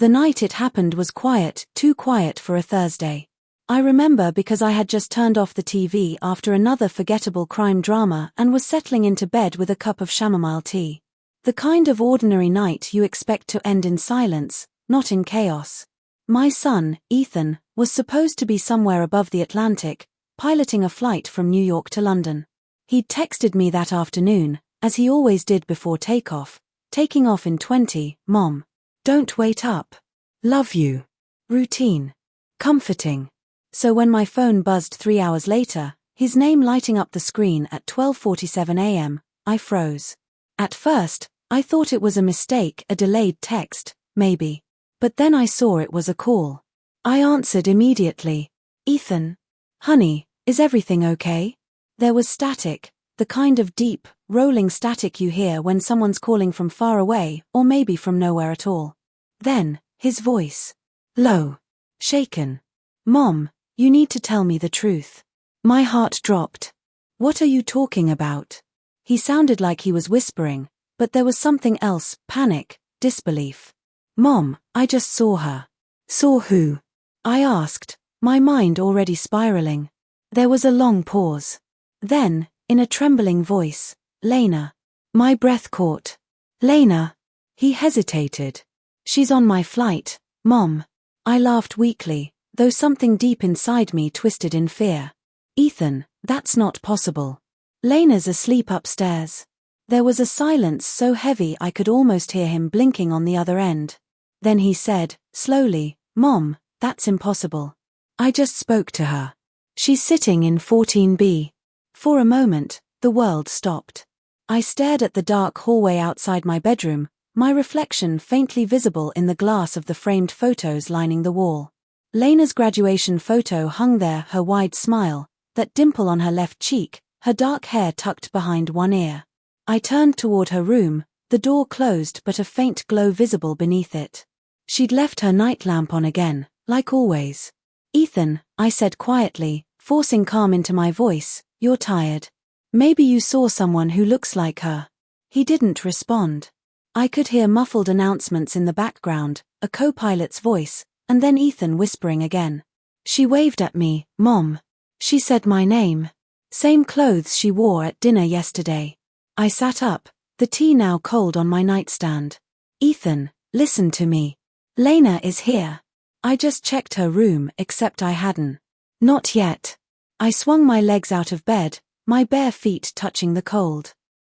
The night it happened was quiet, too quiet for a Thursday. I remember because I had just turned off the TV after another forgettable crime drama and was settling into bed with a cup of chamomile tea. The kind of ordinary night you expect to end in silence, not in chaos. My son, Ethan, was supposed to be somewhere above the Atlantic, piloting a flight from New York to London. He'd texted me that afternoon, as he always did before takeoff, taking off in 20, Mom. Don't wait up. Love you. Routine. Comforting. So when my phone buzzed 3 hours later, his name lighting up the screen at 12:47 a.m., I froze. At first, I thought it was a mistake, a delayed text, maybe. But then I saw it was a call. I answered immediately. Ethan. Honey, is everything okay? There was static, the kind of deep, rolling static you hear when someone's calling from far away or maybe from nowhere at all. Then, his voice. Low. Shaken. Mom, you need to tell me the truth. My heart dropped. What are you talking about? He sounded like he was whispering, but there was something else, panic, disbelief. Mom, I just saw her. Saw who? I asked, my mind already spiraling. There was a long pause. Then, in a trembling voice, Lena. My breath caught. Lena. He hesitated. She's on my flight, Mom. I laughed weakly, though something deep inside me twisted in fear. Ethan, that's not possible. Lena's asleep upstairs. There was a silence so heavy I could almost hear him blinking on the other end. Then he said, slowly, Mom, that's impossible. I just spoke to her. She's sitting in 14B. For a moment, the world stopped. I stared at the dark hallway outside my bedroom, my reflection faintly visible in the glass of the framed photos lining the wall. Lena's graduation photo hung there, her wide smile, that dimple on her left cheek, her dark hair tucked behind one ear. I turned toward her room, the door closed but a faint glow visible beneath it. She'd left her nightlamp on again, like always. Ethan, I said quietly, forcing calm into my voice, you're tired. Maybe you saw someone who looks like her. He didn't respond. I could hear muffled announcements in the background, a co-pilot's voice, and then Ethan whispering again. She waved at me, Mom. She said my name. Same clothes she wore at dinner yesterday. I sat up, the tea now cold on my nightstand. Ethan, listen to me. Lena is here. I just checked her room, except I hadn't. Not yet. I swung my legs out of bed, my bare feet touching the cold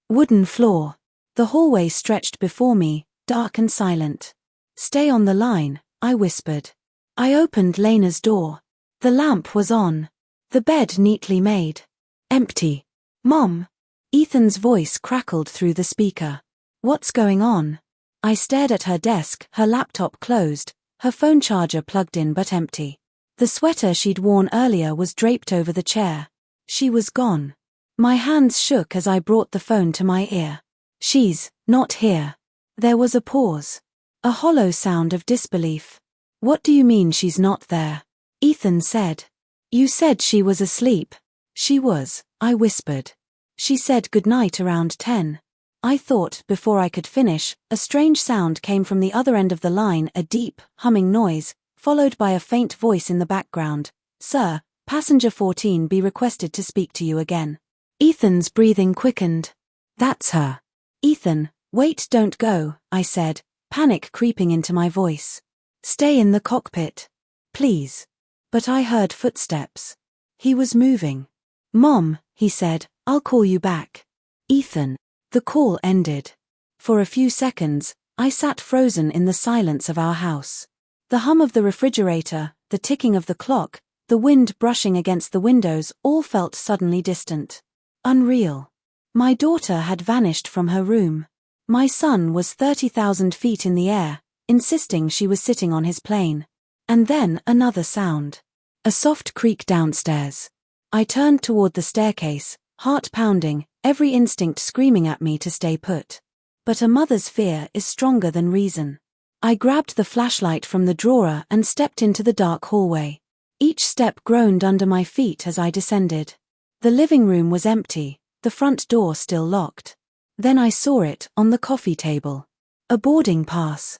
wooden floor. The hallway stretched before me, dark and silent. Stay on the line, I whispered. I opened Lena's door. The lamp was on. The bed neatly made. Empty. Mom. Ethan's voice crackled through the speaker. What's going on? I stared at her desk, her laptop closed, her phone charger plugged in but empty. The sweater she'd worn earlier was draped over the chair. She was gone. My hands shook as I brought the phone to my ear. She's not here. There was a pause. A hollow sound of disbelief. What do you mean she's not there? Ethan said. You said she was asleep. She was, I whispered. She said goodnight around 10. I thought, before I could finish, a strange sound came from the other end of the line, a deep, humming noise, followed by a faint voice in the background. Sir, passenger 14 be requested to speak to you again. Ethan's breathing quickened. That's her. Ethan, wait, don't go, I said, panic creeping into my voice. Stay in the cockpit. Please. But I heard footsteps. He was moving. Mom, he said, I'll call you back. Ethan. The call ended. For a few seconds, I sat frozen in the silence of our house. The hum of the refrigerator, the ticking of the clock, the wind brushing against the windows all felt suddenly distant. Unreal. My daughter had vanished from her room. My son was 30,000 feet in the air, insisting she was sitting on his plane. And then another sound. A soft creak downstairs. I turned toward the staircase, heart pounding, every instinct screaming at me to stay put. But a mother's fear is stronger than reason. I grabbed the flashlight from the drawer and stepped into the dark hallway. Each step groaned under my feet as I descended. The living room was empty, the front door still locked. Then I saw it on the coffee table. A boarding pass.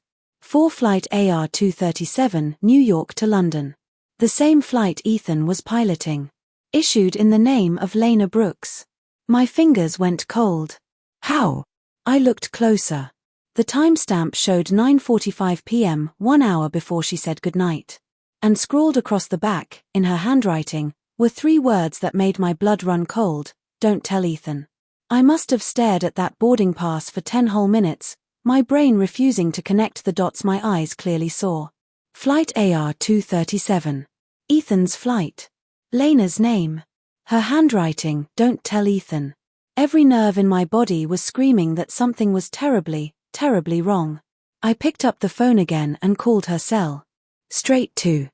For flight AR-237, New York to London. The same flight Ethan was piloting. Issued in the name of Lena Brooks. My fingers went cold. How? I looked closer. The timestamp showed 9:45 p.m., 1 hour before she said goodnight. And scrawled across the back, in her handwriting, were 3 words that made my blood run cold: "Don't tell Ethan." I must have stared at that boarding pass for 10 whole minutes, my brain refusing to connect the dots my eyes clearly saw. Flight AR-237. Ethan's flight. Lena's name. Her handwriting, "Don't tell Ethan." Every nerve in my body was screaming that something was terribly, terribly wrong. I picked up the phone again and called her cell. Straight to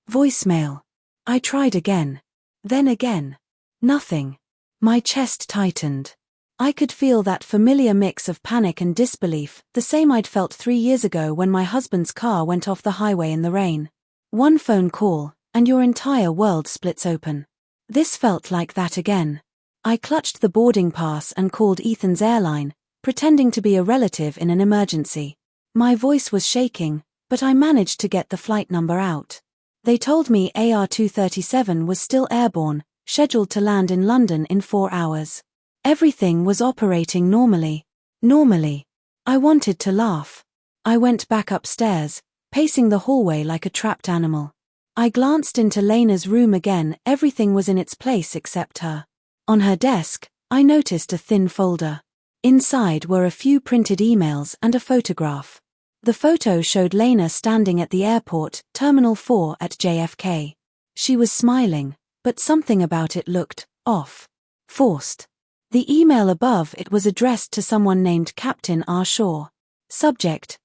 voicemail. I tried again. Then again. Nothing. My chest tightened. I could feel that familiar mix of panic and disbelief, the same I'd felt 3 years ago when my husband's car went off the highway in the rain. One phone call, and your entire world splits open. This felt like that again. I clutched the boarding pass and called Ethan's airline, pretending to be a relative in an emergency. My voice was shaking, but I managed to get the flight number out. They told me AR-237 was still airborne, scheduled to land in London in 4 hours. Everything was operating normally. Normally. I wanted to laugh. I went back upstairs, pacing the hallway like a trapped animal. I glanced into Lena's room again. Everything was in its place except her. On her desk, I noticed a thin folder. Inside were a few printed emails and a photograph. The photo showed Lena standing at the airport, Terminal 4 at JFK. She was smiling, but something about it looked off. Forced. The email above it was addressed to someone named Captain R. Shaw. Subject: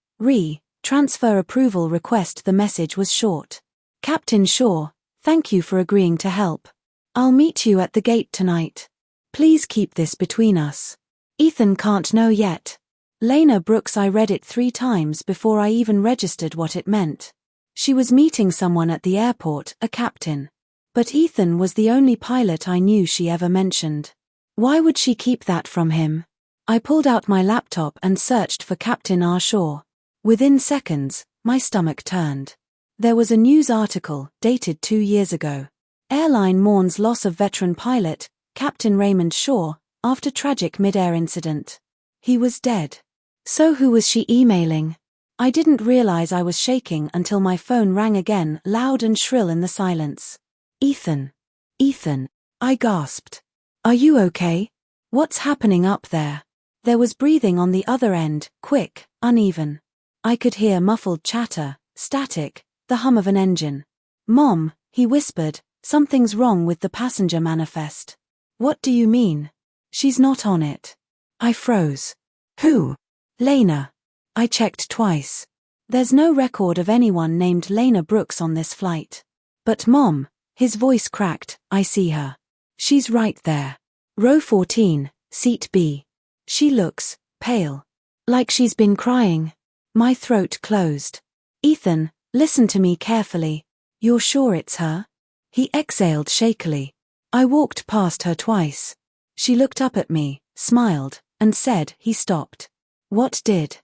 transfer approval request. The message was short. Captain Shaw, thank you for agreeing to help. I'll meet you at the gate tonight. Please keep this between us. Ethan can't know yet. Lena Brooks. I read it 3 times before I even registered what it meant. She was meeting someone at the airport, a captain. But Ethan was the only pilot I knew she ever mentioned. Why would she keep that from him? I pulled out my laptop and searched for Captain R. Shaw. Within seconds, my stomach turned. There was a news article, dated 2 years ago. Airline mourns loss of veteran pilot, Captain Raymond Shaw, after tragic mid-air incident. He was dead. So who was she emailing? I didn't realize I was shaking until my phone rang again, loud and shrill in the silence. Ethan. Ethan. I gasped. Are you okay? What's happening up there? There was breathing on the other end, quick, uneven. I could hear muffled chatter, static, the hum of an engine. Mom, he whispered, something's wrong with the passenger manifest. What do you mean? She's not on it. I froze. Who? Lena. I checked twice. There's no record of anyone named Lena Brooks on this flight. But Mom, his voice cracked, I see her. She's right there. Row 14, seat B. She looks pale. Like she's been crying. My throat closed. Ethan, listen to me carefully. You're sure it's her? He exhaled shakily. I walked past her twice. She looked up at me, smiled, and said. He stopped. What did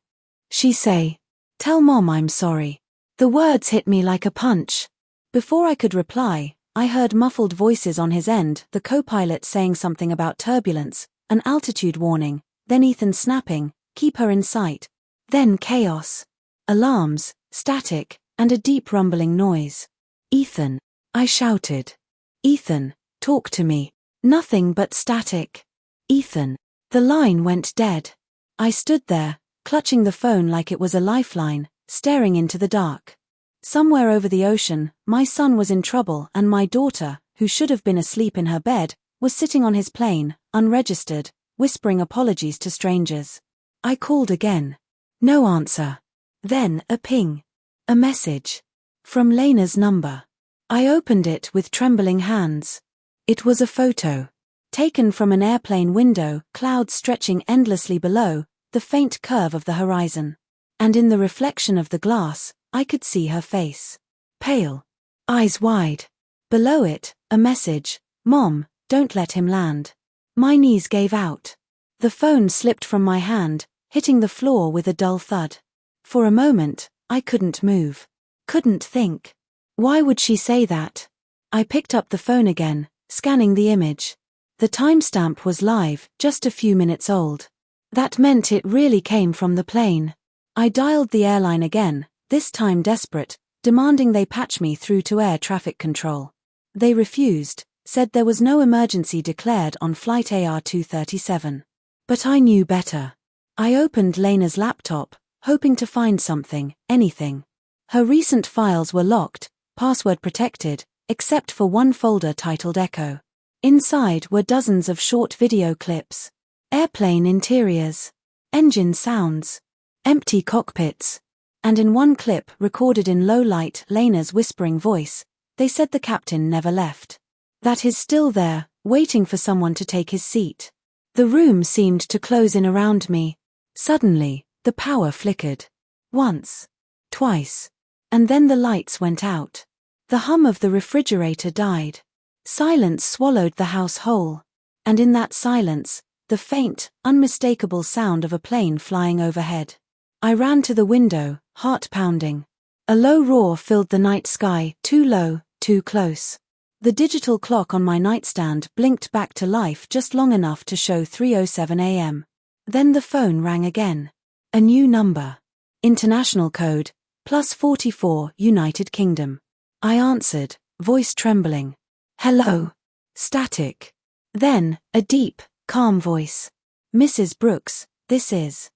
she say? Tell Mom I'm sorry. The words hit me like a punch. Before I could reply, I heard muffled voices on his end, the co-pilot saying something about turbulence, an altitude warning, then Ethan snapping, keep her in sight. Then chaos. Alarms, static, and a deep rumbling noise. Ethan, I shouted. Ethan, talk to me. Nothing but static. Ethan. The line went dead. I stood there, clutching the phone like it was a lifeline, staring into the dark. Somewhere over the ocean, my son was in trouble and my daughter, who should have been asleep in her bed, was sitting on his plane, unregistered, whispering apologies to strangers. I called again. No answer. Then a ping. A message. From Lena's number. I opened it with trembling hands. It was a photo. Taken from an airplane window, clouds stretching endlessly below, the faint curve of the horizon. And in the reflection of the glass, I could see her face. Pale. Eyes wide. Below it, a message. Mom, don't let him land. My knees gave out. The phone slipped from my hand, hitting the floor with a dull thud. For a moment, I couldn't move. Couldn't think. Why would she say that? I picked up the phone again, scanning the image. The timestamp was live, just a few minutes old. That meant it really came from the plane. I dialed the airline again, this time desperate, demanding they patch me through to air traffic control. They refused, said there was no emergency declared on flight AR237. But I knew better. I opened Lena's laptop, hoping to find something, anything. Her recent files were locked, password protected, except for one folder titled Echo. Inside were dozens of short video clips. Airplane interiors. Engine sounds. Empty cockpits. And in one clip recorded in low light Lena's whispering voice, they said the captain never left. That he's still there, waiting for someone to take his seat. The room seemed to close in around me. Suddenly, the power flickered. Once. Twice. And then the lights went out. The hum of the refrigerator died. Silence swallowed the house whole. And in that silence, the faint, unmistakable sound of a plane flying overhead. I ran to the window, heart pounding. A low roar filled the night sky, too low, too close. The digital clock on my nightstand blinked back to life just long enough to show 3:07 a.m. Then the phone rang again. A new number. International code, +44, United Kingdom. I answered, voice trembling. Hello. Static. Then, a deep, calm voice. Mrs. Brooks, this is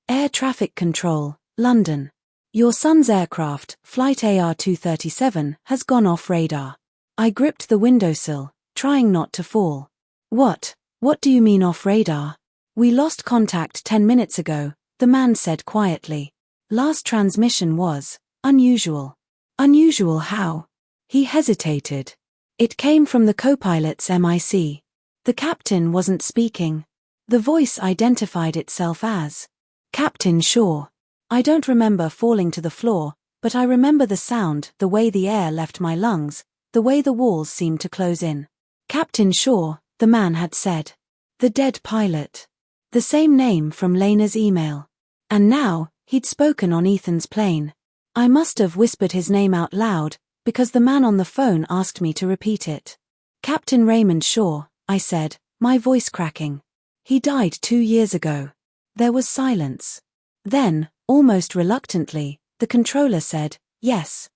Air Traffic Control, London. Your son's aircraft, flight AR237, has gone off radar. I gripped the windowsill, trying not to fall. What do you mean off radar? We lost contact 10 minutes ago, the man said quietly. Last transmission was unusual. Unusual how? He hesitated. It came from the co-pilot's MIC. The captain wasn't speaking. The voice identified itself as Captain Shaw. I don't remember falling to the floor, but I remember the sound, the way the air left my lungs, the way the walls seemed to close in. Captain Shaw, the man had said. The dead pilot. The same name from Lena's email. And now, he'd spoken on Ethan's plane. I must have whispered his name out loud, because the man on the phone asked me to repeat it. Captain Raymond Shaw, I said, my voice cracking. He died 2 years ago. There was silence. Then, almost reluctantly, the controller said, yes,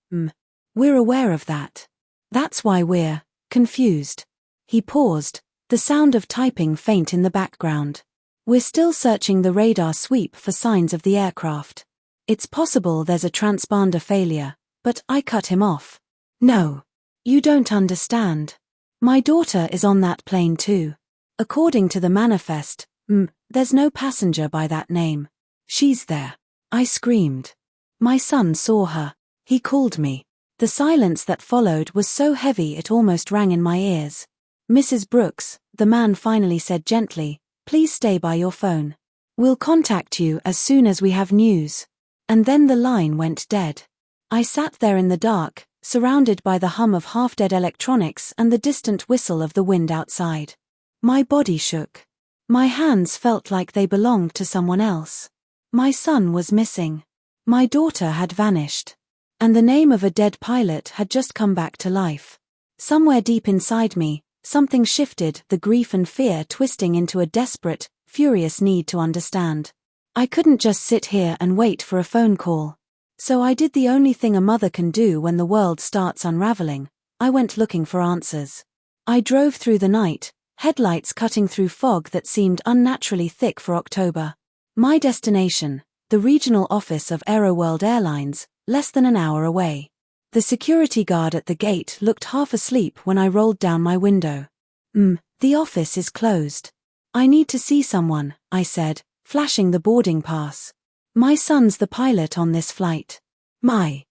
we're aware of that. That's why we're confused. He paused, the sound of typing faint in the background. We're still searching the radar sweep for signs of the aircraft. It's possible there's a transponder failure, but I cut him off. No. You don't understand. My daughter is on that plane too. According to the manifest, there's no passenger by that name. She's there. I screamed. My son saw her. He called me. The silence that followed was so heavy it almost rang in my ears. Mrs. Brooks, the man finally said gently, please stay by your phone. We'll contact you as soon as we have news. And then the line went dead. I sat there in the dark, surrounded by the hum of half-dead electronics and the distant whistle of the wind outside. My body shook. My hands felt like they belonged to someone else. My son was missing. My daughter had vanished. And the name of a dead pilot had just come back to life. Somewhere deep inside me, something shifted, the grief and fear twisting into a desperate, furious need to understand. I couldn't just sit here and wait for a phone call. So I did the only thing a mother can do when the world starts unraveling. I went looking for answers. I drove through the night, headlights cutting through fog that seemed unnaturally thick for October. My destination, the regional office of AeroWorld Airlines, less than an hour away. The security guard at the gate looked half asleep when I rolled down my window. The office is closed. I need to see someone, I said, flashing the boarding pass. My son's the pilot on this flight. My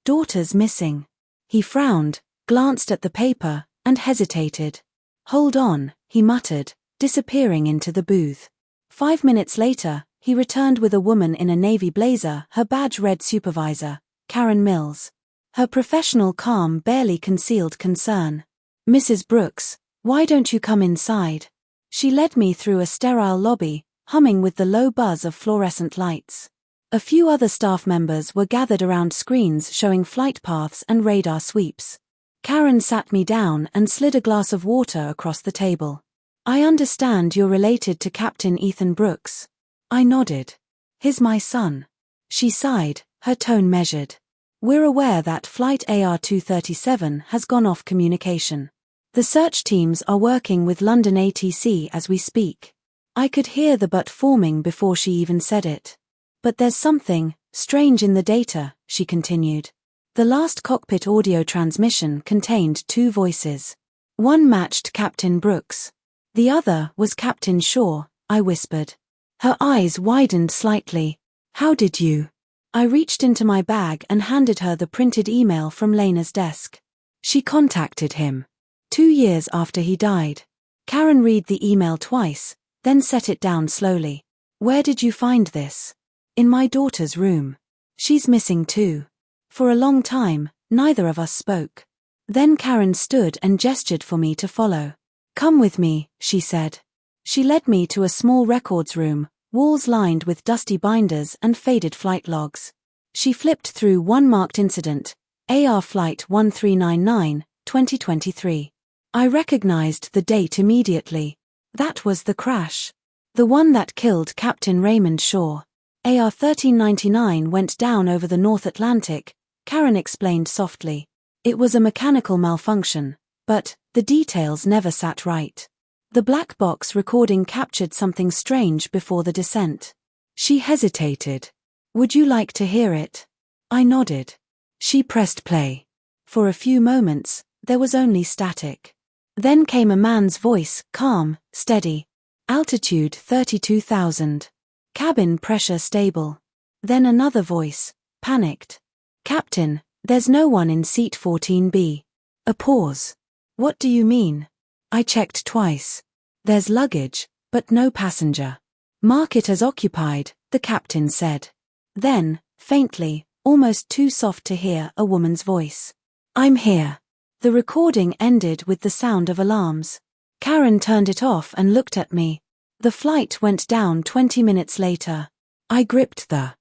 daughter's missing. He frowned, glanced at the paper, and hesitated. Hold on, he muttered, disappearing into the booth. 5 minutes later, he returned with a woman in a navy blazer, her badge read supervisor, Karen Mills. Her professional calm barely concealed concern. Mrs. Brooks, why don't you come inside? She led me through a sterile lobby, humming with the low buzz of fluorescent lights. A few other staff members were gathered around screens showing flight paths and radar sweeps. Karen sat me down and slid a glass of water across the table. I understand you're related to Captain Ethan Brooks. I nodded. He's my son. She sighed, her tone measured. We're aware that Flight AR-237 has gone off communication. The search teams are working with London ATC as we speak. I could hear the but forming before she even said it. But there's something strange in the data, she continued. The last cockpit audio transmission contained two voices. One matched Captain Brooks. The other was Captain Shaw, I whispered. Her eyes widened slightly. How did you? I reached into my bag and handed her the printed email from Lena's desk. She contacted him. 2 years after he died. Karen read the email twice, then set it down slowly. Where did you find this? In my daughter's room. She's missing too. For a long time, neither of us spoke. Then Karen stood and gestured for me to follow. Come with me, she said. She led me to a small records room, walls lined with dusty binders and faded flight logs. She flipped through one marked incident, AR Flight 1399, 2023. I recognized the date immediately. That was the crash. The one that killed Captain Raymond Shaw. AR 1399 went down over the North Atlantic, Karen explained softly. It was a mechanical malfunction, but the details never sat right. The black box recording captured something strange before the descent. She hesitated. Would you like to hear it? I nodded. She pressed play. For a few moments, there was only static. Then came a man's voice, calm, steady. Altitude 32,000. Cabin pressure stable. Then another voice, panicked. Captain, there's no one in seat 14B. A pause. What do you mean? I checked twice. There's luggage, but no passenger. Mark it as occupied, the captain said. Then, faintly, almost too soft to hear, a woman's voice. I'm here. The recording ended with the sound of alarms. Karen turned it off and looked at me. The flight went down 20 minutes later. I gripped the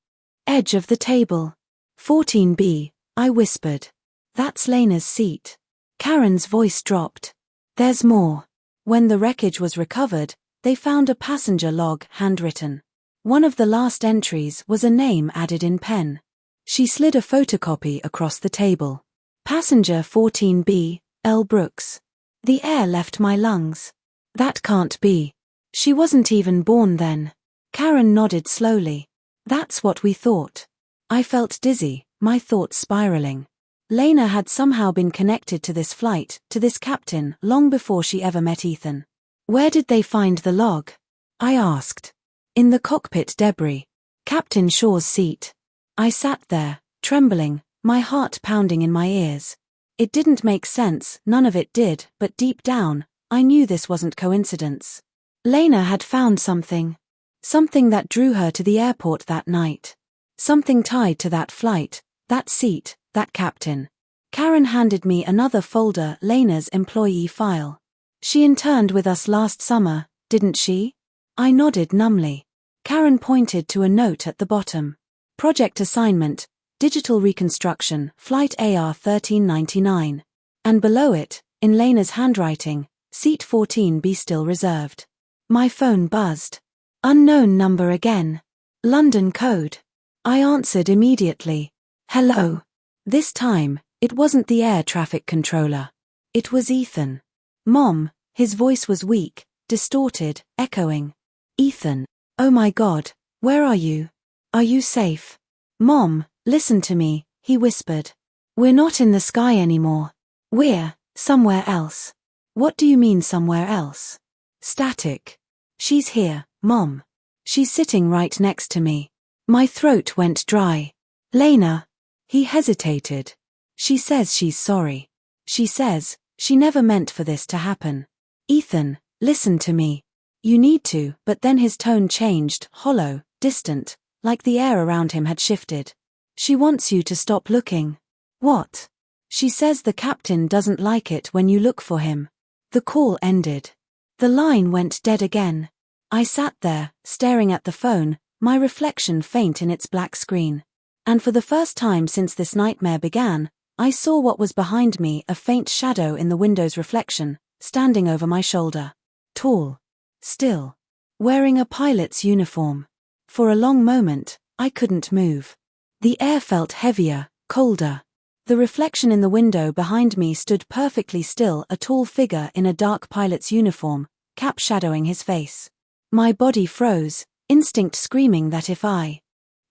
edge of the table. 14B, I whispered. That's Lena's seat. Karen's voice dropped. There's more. When the wreckage was recovered, they found a passenger log handwritten. One of the last entries was a name added in pen. She slid a photocopy across the table. Passenger 14B, L. Brooks. The air left my lungs. That can't be. She wasn't even born then. Karen nodded slowly. That's what we thought. I felt dizzy, my thoughts spiraling. Lena had somehow been connected to this flight, to this captain, long before she ever met Ethan. Where did they find the log? I asked. In the cockpit debris. Captain Shaw's seat. I sat there, trembling, my heart pounding in my ears. It didn't make sense, none of it did, but deep down, I knew this wasn't coincidence. Lena had found something. Something that drew her to the airport that night. Something tied to that flight, that seat, that captain. Karen handed me another folder, Lena's employee file. She interned with us last summer, didn't she? I nodded numbly. Karen pointed to a note at the bottom. Project assignment, digital reconstruction, Flight AR 1399. And below it, in Lena's handwriting, seat 14B still reserved. My phone buzzed. Unknown number again. London code. I answered immediately. Hello. This time, it wasn't the air traffic controller. It was Ethan. Mom, his voice was weak, distorted, echoing. Ethan, oh my God, where are you? Are you safe? Mom, listen to me, he whispered. We're not in the sky anymore. We're somewhere else. What do you mean somewhere else? Static. She's here, Mom. She's sitting right next to me. My throat went dry. Lena. He hesitated. She says she's sorry. She says she never meant for this to happen. Ethan, listen to me. You need to, but then his tone changed, hollow, distant, like the air around him had shifted. She wants you to stop looking. What? She says the captain doesn't like it when you look for him. The call ended. The line went dead again. I sat there, staring at the phone, my reflection faint in its black screen. And for the first time since this nightmare began, I saw what was behind me, a faint shadow in the window's reflection, standing over my shoulder. Tall. Still. Wearing a pilot's uniform. For a long moment, I couldn't move. The air felt heavier, colder. The reflection in the window behind me stood perfectly still, a tall figure in a dark pilot's uniform, cap shadowing his face. My body froze, instinct screaming that if I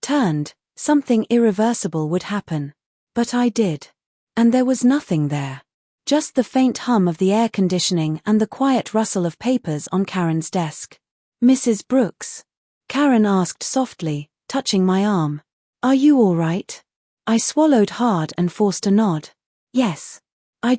turned, something irreversible would happen. But I did. And there was nothing there. Just the faint hum of the air conditioning and the quiet rustle of papers on Karen's desk. "Mrs. Brooks?" Karen asked softly, touching my arm. "Are you all right?" I swallowed hard and forced a nod. "Yes. I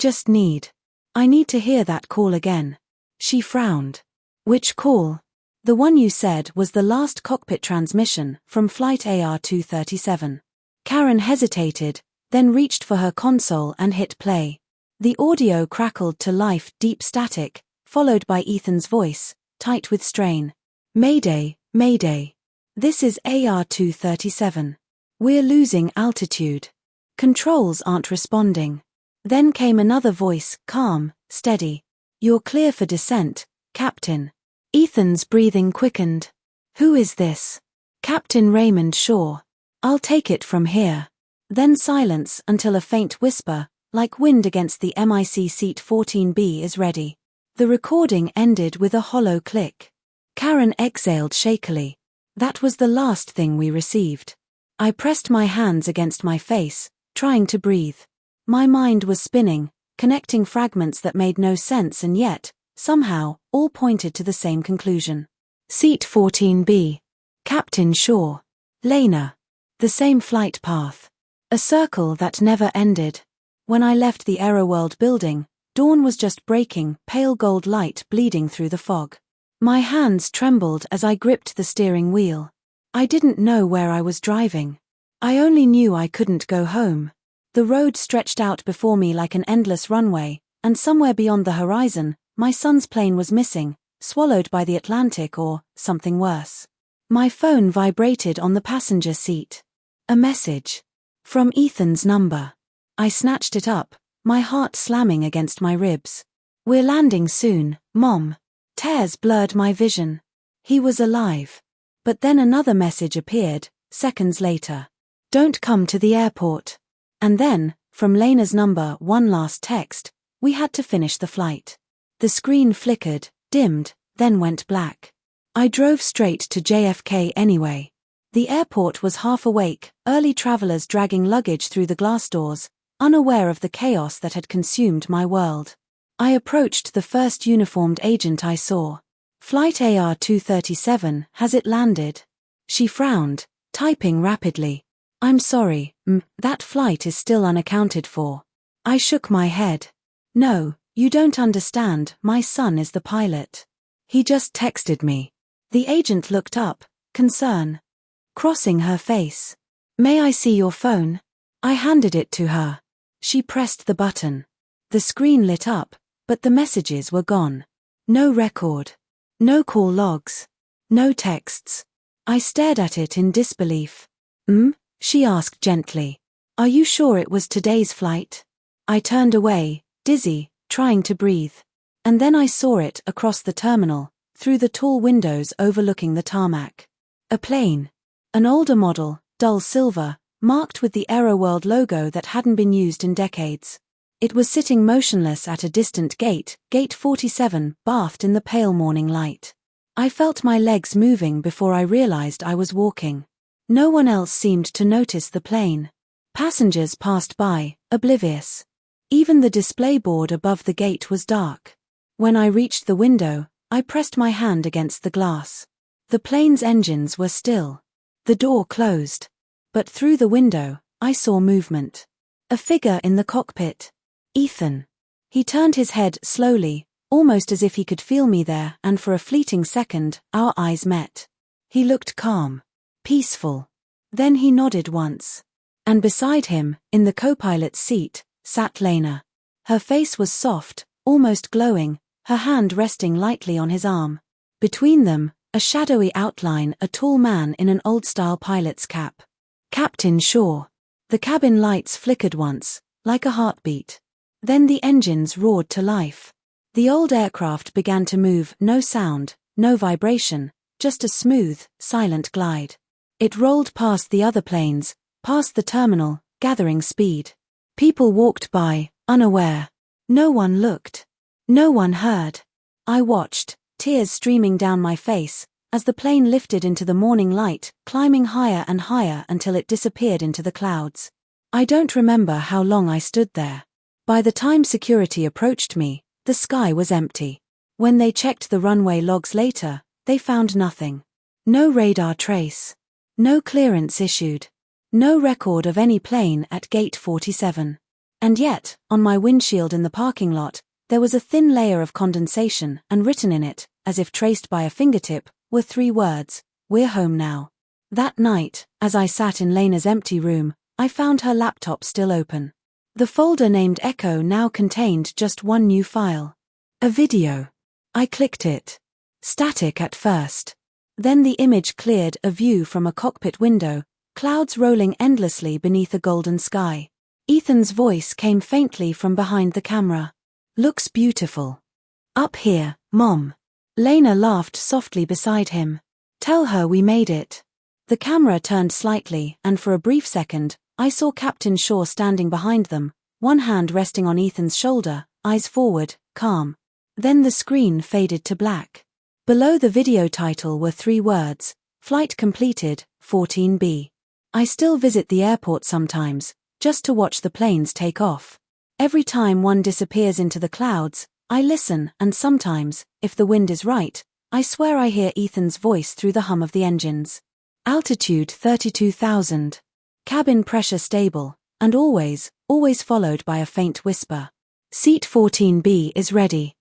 need to hear that call again." She frowned. "Which call?" "The one you said was the last cockpit transmission from Flight AR-237. Karen hesitated, then reached for her console and hit play. The audio crackled to life, deep static, followed by Ethan's voice, tight with strain. "Mayday, Mayday. This is AR-237. We're losing altitude. Controls aren't responding." Then came another voice, calm, steady. "You're clear for descent, Captain." Ethan's breathing quickened. "Who is this?" "Captain Raymond Shaw. I'll take it from here." Then silence until a faint whisper, like wind against the MIC seat 14B, "is ready." The recording ended with a hollow click. Karen exhaled shakily. That was the last thing we received. I pressed my hands against my face, trying to breathe. My mind was spinning, connecting fragments that made no sense and yet, somehow, all pointed to the same conclusion. Seat 14B. Captain Shaw. Lena. The same flight path. A circle that never ended. When I left the Aeroworld building, dawn was just breaking, pale gold light bleeding through the fog. My hands trembled as I gripped the steering wheel. I didn't know where I was driving. I only knew I couldn't go home. The road stretched out before me like an endless runway, and somewhere beyond the horizon, my son's plane was missing, swallowed by the Atlantic or something worse. My phone vibrated on the passenger seat. A message. From Ethan's number. I snatched it up, my heart slamming against my ribs. "We're landing soon, Mom." Tears blurred my vision. He was alive. But then another message appeared, seconds later. "Don't come to the airport." And then, from Lena's number, one last text. We had to finish the flight. The screen flickered, dimmed, then went black. I drove straight to JFK anyway. The airport was half awake, early travelers dragging luggage through the glass doors, unaware of the chaos that had consumed my world. I approached the first uniformed agent I saw. "Flight AR-237, has it landed?" She frowned, typing rapidly. "I'm sorry, that flight is still unaccounted for." I shook my head. "No, you don't understand, my son is the pilot. He just texted me." The agent looked up, concern crossing her face. "May I see your phone?" I handed it to her. She pressed the button. The screen lit up, but the messages were gone. No record. No call logs. No texts. I stared at it in disbelief. She asked gently. "Are you sure it was today's flight?" I turned away, dizzy, trying to breathe. And then I saw it across the terminal, through the tall windows overlooking the tarmac. A plane. An older model, dull silver, marked with the Aeroworld logo that hadn't been used in decades. It was sitting motionless at a distant gate, Gate 47, bathed in the pale morning light. I felt my legs moving before I realized I was walking. No one else seemed to notice the plane. Passengers passed by, oblivious. Even the display board above the gate was dark. When I reached the window, I pressed my hand against the glass. The plane's engines were still. The door closed. But through the window, I saw movement. A figure in the cockpit. Ethan. He turned his head slowly, almost as if he could feel me there, and for a fleeting second, our eyes met. He looked calm. Peaceful. Then he nodded once. And beside him, in the co-pilot's seat, sat Lena. Her face was soft, almost glowing, her hand resting lightly on his arm. Between them, A shadowy outline, a tall man in an old-style pilot's cap. Captain Shaw. The cabin lights flickered once, like a heartbeat. Then the engines roared to life. The old aircraft began to move, no sound, no vibration, just a smooth, silent glide. It rolled past the other planes, past the terminal, gathering speed. People walked by, unaware. No one looked. No one heard. I watched, tears streaming down my face, as the plane lifted into the morning light, climbing higher and higher until it disappeared into the clouds. I don't remember how long I stood there. By the time security approached me, the sky was empty. When they checked the runway logs later, they found nothing. No radar trace. No clearance issued. No record of any plane at Gate 47. And yet, on my windshield in the parking lot, there was a thin layer of condensation, and written in it, as if traced by a fingertip, were 3 words: "We're home now." That night, as I sat in Lena's empty room, I found her laptop still open. The folder named Echo now contained just one new file. A video. I clicked it. Static at first. Then the image cleared, a view from a cockpit window, clouds rolling endlessly beneath a golden sky. Ethan's voice came faintly from behind the camera. "Looks beautiful. Up here, Mom." Lena laughed softly beside him. "Tell her we made it." The camera turned slightly, and for a brief second, I saw Captain Shaw standing behind them, one hand resting on Ethan's shoulder, eyes forward, calm. Then the screen faded to black. Below the video title were 3 words: "Flight completed, 14B." I still visit the airport sometimes, just to watch the planes take off. Every time one disappears into the clouds, I listen, and sometimes, if the wind is right, I swear I hear Ethan's voice through the hum of the engines. Altitude 32,000. Cabin pressure stable, and always followed by a faint whisper. "Seat 14B is ready."